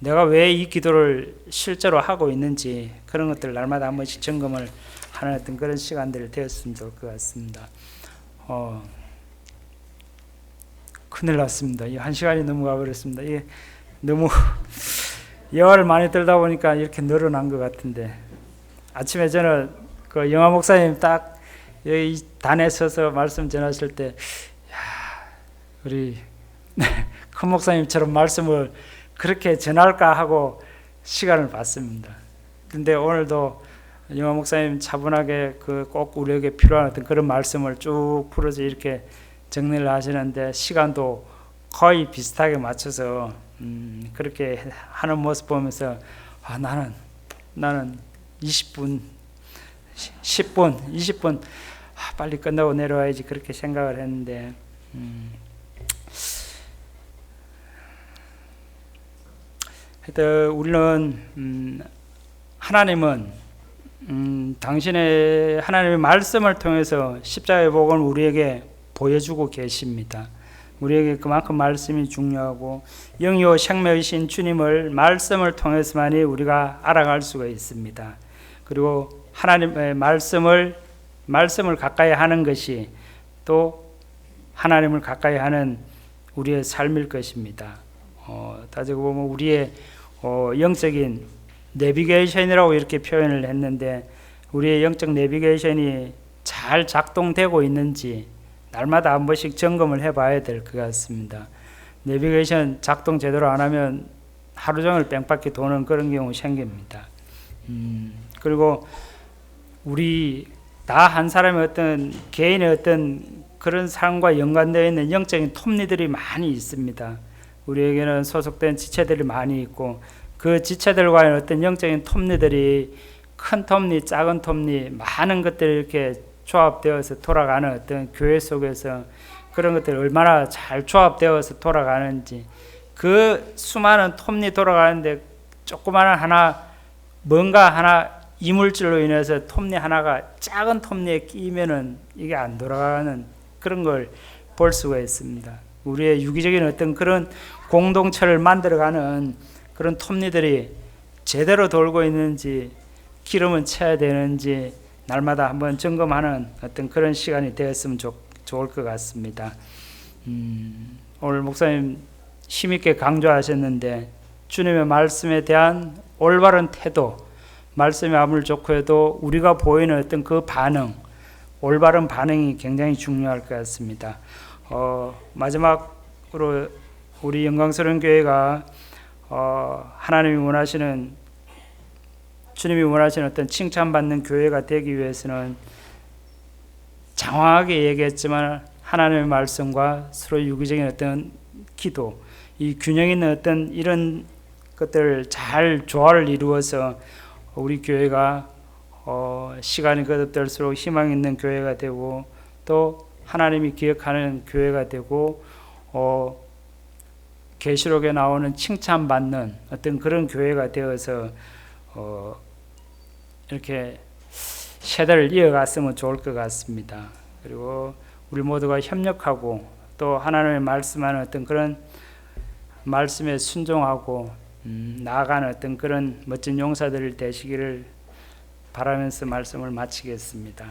내가 왜 이 기도를 실제로 하고 있는지, 그런 것들을 날마다 한 번씩 점검을 하는 어떤 그런 시간들이 되었으면 좋을 것 같습니다. 큰일 났습니다. 한 시간이 넘어가 버렸습니다. 이게 너무 예화를 많이 들다 보니까 이렇게 늘어난 것 같은데, 아침에 저는 그 영화 목사님 딱 여기 단에 서서 말씀 전하실 때, 우리 큰 목사님처럼 말씀을 그렇게 전할까 하고 시간을 봤습니다. 근데 오늘도 영화 목사님 차분하게 꼭 우리에게 필요한 어떤 그런 말씀을 쭉 풀어서 이렇게 정리를 하시는데, 시간도 거의 비슷하게 맞춰서 그렇게 하는 모습 보면서 나는 20분, 10분, 20분 빨리 끝나고 내려와야지 그렇게 생각을 했는데, 하여튼 우리는 하나님은 당신의 하나님의 말씀을 통해서 십자가의 복음을 우리에게 보여주고 계십니다. 우리에게 그만큼 말씀이 중요하고 영이요 생명이신 주님을 말씀을 통해서만이 우리가 알아갈 수가 있습니다. 그리고 하나님의 말씀을 가까이 하는 것이 또 하나님을 가까이 하는 우리의 삶일 것입니다. 따지고 보면 우리의 영적인 내비게이션이라고 이렇게 표현을 했는데, 우리의 영적 내비게이션이 잘 작동되고 있는지 날마다 한 번씩 점검을 해봐야 될 것 같습니다. 내비게이션 작동 제대로 안 하면 하루 종일 뺑바퀴 도는 그런 경우 생깁니다. 그리고 우리 다 한 사람의 어떤 개인의 어떤 그런 삶과 연관되어 있는 영적인 톱니들이 많이 있습니다. 우리에게는 소속된 지체들이 많이 있고, 그 지체들과의 어떤 영적인 톱니들이 큰 톱니, 작은 톱니, 많은 것들이 이렇게 조합되어서 돌아가는 어떤 교회 속에서 그런 것들이 얼마나 잘 조합되어서 돌아가는지, 그 수많은 톱니 돌아가는데 조그마한 뭔가 하나 이물질로 인해서 톱니 하나가 작은 톱니에 끼면은 이게 안 돌아가는 그런 걸 볼 수가 있습니다. 우리의 유기적인 어떤 그런 공동체를 만들어가는 그런 톱니들이 제대로 돌고 있는지, 기름은 채야 되는지 날마다 한번 점검하는 어떤 그런 시간이 되었으면 좋을 것 같습니다. 오늘 목사님 힘있게 강조하셨는데, 주님의 말씀에 대한 올바른 태도, 말씀이 아무리 좋고 해도 우리가 보이는 어떤 그 반응, 올바른 반응이 굉장히 중요할 것 같습니다. 마지막으로 우리 영광스러운 교회가 하나님이 원하시는, 주님이 원하시는 어떤 칭찬받는 교회가 되기 위해서는 장황하게 얘기했지만 하나님의 말씀과 서로 유기적인 어떤 기도, 이 균형 있는 어떤 이런 것들을 잘 조화를 이루어서 우리 교회가 시간이 거듭될수록 희망 있는 교회가 되고 또 하나님이 기억하는 교회가 되고 계시록에 나오는 칭찬받는 어떤 그런 교회가 되어서 이렇게 세대를 이어갔으면 좋을 것 같습니다. 그리고 우리 모두가 협력하고 또 하나님의 말씀하는 어떤 그런 말씀에 순종하고 나아가는 어떤 그런 멋진 용사들 되시기를 바라면서 말씀을 마치겠습니다.